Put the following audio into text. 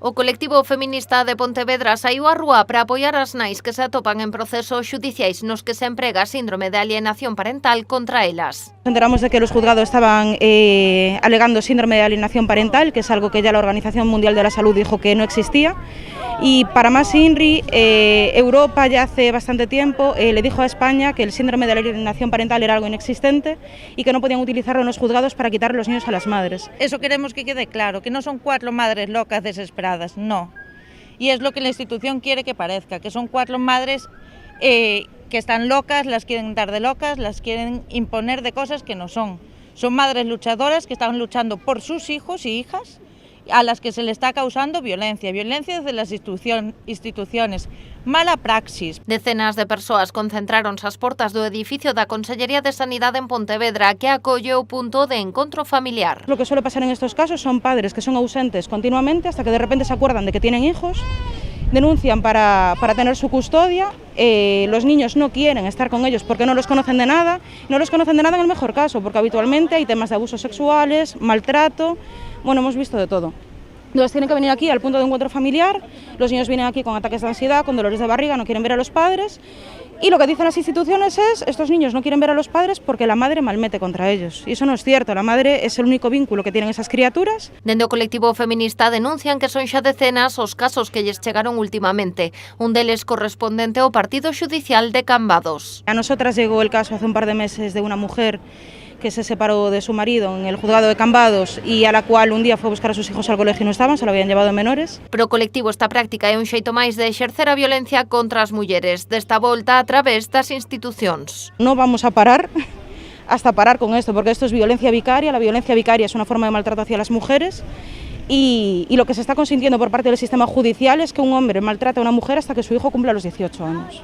O colectivo feminista de Pontevedra saiu á rúa para apoiar as nais que se atopan en procesos xudiciais nos que se emprega síndrome de alienación parental contra elas. Nos enteramos de que los juzgados estaban alegando síndrome de alienación parental, que es algo que ya la Organización Mundial de la Salud dijo que no existía. Y para más INRI, Europa ya hace bastante tiempo le dijo a España que el síndrome de alienación parental era algo inexistente y que no podían utilizarlo en los juzgados para quitar los niños a las madres. Eso queremos que quede claro, que no son 4 madres locas desesperadas, no. Y es lo que la institución quiere que parezca, que son 4 madres que están locas, las quieren dar de locas, las quieren imponer de cosas que no son. Son madres luchadoras que están luchando por sus hijos y hijas, a las que se le está causando violencia desde las instituciones, mala praxis. Decenas de persoas concentráronse ás portas do edificio da Consellería de Sanidade en Pontevedra, que acolle o punto de encontro familiar. Lo que suele pasar en estos casos son padres que son ausentes continuamente hasta que de repente se acuerdan de que tienen hijos, denuncian para tener su custodia, los niños no quieren estar con ellos porque no los conocen de nada, en el mejor caso, porque habitualmente hay temas de abusos sexuales, maltrato, bueno, hemos visto de todo. Entonces tienen que venir aquí al punto de encuentro familiar, los niños vienen aquí con ataques de ansiedad, con dolores de barriga, no quieren ver a los padres, y lo que dicen las instituciones es, estos niños no quieren ver a los padres porque la madre malmete contra ellos. Y eso no es cierto, la madre es el único vínculo que tienen esas criaturas. Dende o colectivo feminista denuncian que son xa decenas os casos que lles chegaron últimamente, un deles correspondente ao partido xudicial de Cambados. A nosotras llegó el caso hace un par de meses de una mujer que se separó de su marido en el juzgado de Cambados y a la cual un día fue a buscar a sus hijos al colegio y no estaban, se lo habían llevado en menores. Pero o colectivo esta práctica é un xeito máis de exercer a violencia contra as mulleres, desta volta a través das institucións. No vamos a parar hasta parar con esto, porque esto es violencia vicaria, la violencia vicaria es una forma de maltrato hacia las mujeres y lo que se está consintiendo por parte del sistema judicial es que un hombre maltrata a una mujer hasta que su hijo cumpla los 18 años.